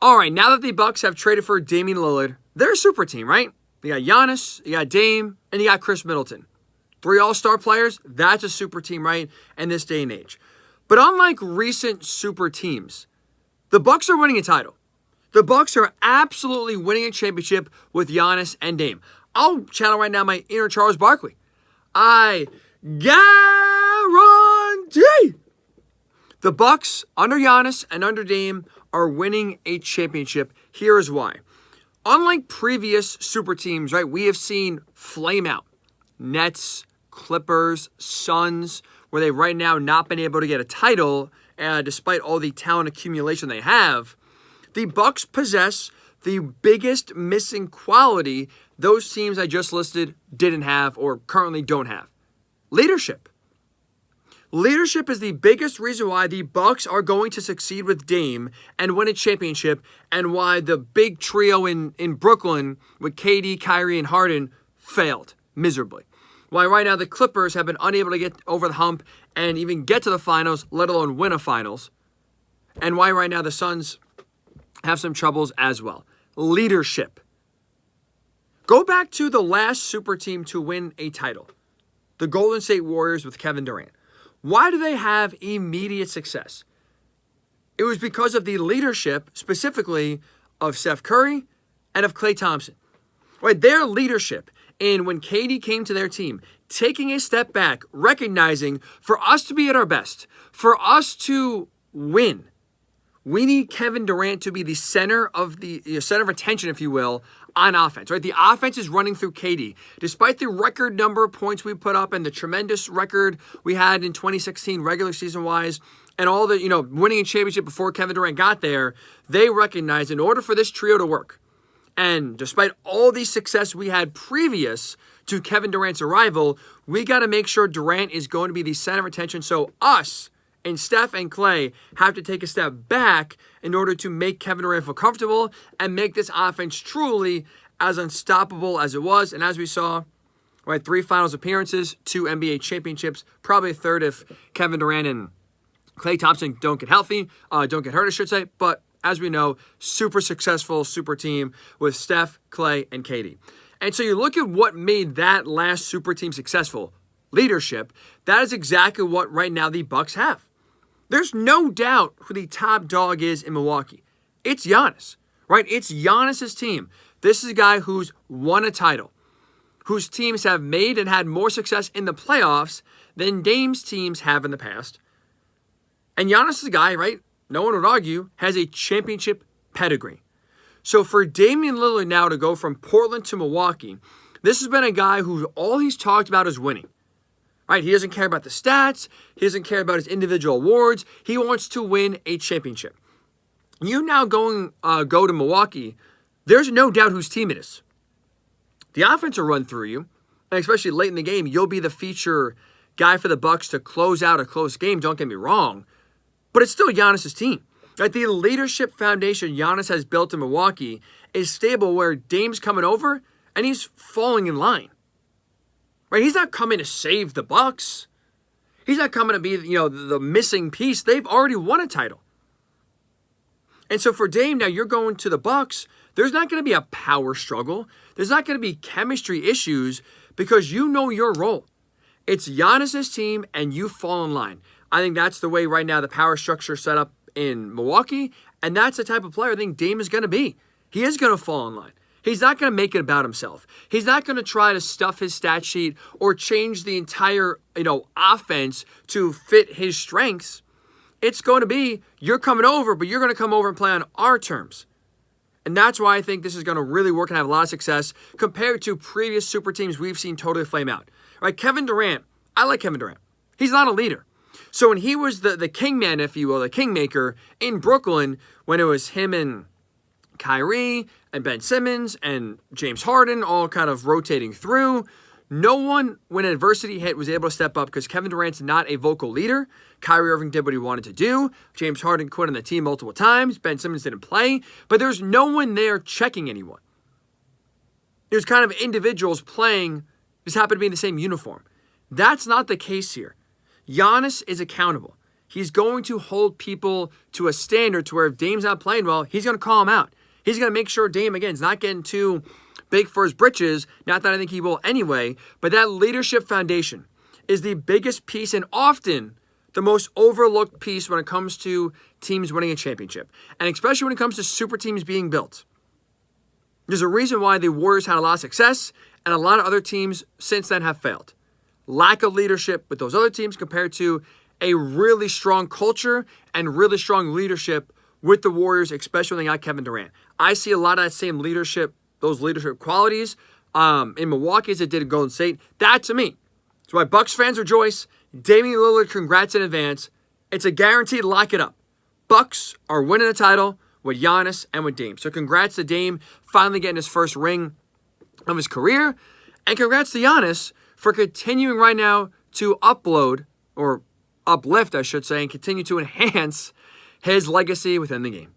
All right, now that the Bucks have traded for Damian Lillard, they're a super team, right? You got Giannis, you got Dame, and you got Chris Middleton. 3 all-star players, that's a super team, right, in this day and age. But unlike recent super teams, the Bucks are winning a title. The Bucks are absolutely winning a championship with Giannis and Dame. I'll channel right now my inner Charles Barkley. I guarantee the Bucks, under Giannis and under Dame, are winning a championship. Here is why. Unlike previous super teams, right, we have seen flame out. Nets, Clippers, Suns, where they've right now not been able to get a title, despite all the talent accumulation they have. The Bucks possess the biggest missing quality those teams I just listed didn't have or currently don't have. Leadership. Leadership is the biggest reason why the Bucks are going to succeed with Dame and win a championship, and why the big trio in Brooklyn with KD, Kyrie, and Harden failed miserably. Why right now the Clippers have been unable to get over the hump and even get to the finals, let alone win a finals. And why right now the Suns have some troubles as well. Leadership. Go back to the last super team to win a title. The Golden State Warriors with Kevin Durant. Why do they have immediate success? It was because of the leadership, specifically of Steph Curry and of Klay Thompson. Right, their leadership in when KD came to their team, taking a step back, recognizing for us to be at our best, for us to win, we need Kevin Durant to be the center of attention, if you will, on offense, right? The offense is running through KD. Despite the record number of points we put up and the tremendous record we had in 2016 regular season-wise, and all the, winning a championship before Kevin Durant got there, they recognized in order for this trio to work, and despite all the success we had previous to Kevin Durant's arrival, we got to make sure Durant is going to be the center of attention. So us and Steph and Klay have to take a step back in order to make Kevin Durant feel comfortable and make this offense truly as unstoppable as it was. And as we saw, right, 3 finals appearances, 2 NBA championships, probably a third if Kevin Durant and Klay Thompson don't get healthy, don't get hurt, I should say. But as we know, super successful super team with Steph, Klay, and KD. And so you look at what made that last super team successful, leadership. That is exactly what right now the Bucks have. There's no doubt who the top dog is in Milwaukee. It's Giannis, right? It's Giannis's team. This is a guy who's won a title, whose teams have made and had more success in the playoffs than Dame's teams have in the past. And Giannis is a guy, right? No one would argue, has a championship pedigree. So for Damian Lillard now to go from Portland to Milwaukee, this has been a guy who all he's talked about is winning. Right? He doesn't care about the stats. He doesn't care about his individual awards. He wants to win a championship. You now go to Milwaukee, there's no doubt whose team it is. The offense will run through you, and especially late in the game, you'll be the feature guy for the Bucks to close out a close game, don't get me wrong. But it's still Giannis' team. Right? The leadership foundation Giannis has built in Milwaukee is stable, where Dame's coming over and he's falling in line. Right? He's not coming to save the Bucks. He's not coming to be, the missing piece. They've already won a title. And so for Dame, now you're going to the Bucks. There's not going to be a power struggle. There's not going to be chemistry issues because you know your role. It's Giannis' team and you fall in line. I think that's the way right now the power structure is set up in Milwaukee, and that's the type of player I think Dame is going to be. He is going to fall in line. He's not going to make it about himself. He's not going to try to stuff his stat sheet or change the entire, offense to fit his strengths. It's going to be, you're coming over, but you're going to come over and play on our terms. And that's why I think this is going to really work and have a lot of success compared to previous super teams we've seen totally flame out. Right? Kevin Durant, I like Kevin Durant. He's not a leader. So when he was the king man, if you will, the kingmaker in Brooklyn, when it was him and Kyrie and Ben Simmons and James Harden all kind of rotating through, no one, when adversity hit, was able to step up because Kevin Durant's not a vocal leader. Kyrie Irving did what he wanted to do. James Harden quit on the team multiple times. Ben Simmons didn't play. But there's no one there checking anyone. There's kind of individuals playing, just happen to be in the same uniform. That's not the case here. Giannis is accountable. he's going to hold people to a standard to where if Dame's not playing well, he's going to call him out. He's going to make sure Dame, again, is not getting too big for his britches. Not that I think he will anyway, but that leadership foundation is the biggest piece and often the most overlooked piece when it comes to teams winning a championship. And especially when it comes to super teams being built. There's a reason why the Warriors had a lot of success and a lot of other teams since then have failed. Lack of leadership with those other teams compared to a really strong culture and really strong leadership with the Warriors, especially when they got Kevin Durant. I see a lot of that same leadership, those leadership qualities in Milwaukee as it did in Golden State. That, to me, is why Bucks fans rejoice. Damian Lillard, congrats in advance. It's a guaranteed lock it up. Bucks are winning the title with Giannis and with Dame. So congrats to Dame finally getting his first ring of his career. And congrats to Giannis for continuing right now to uplift, I should say, and continue to enhance his legacy within the game.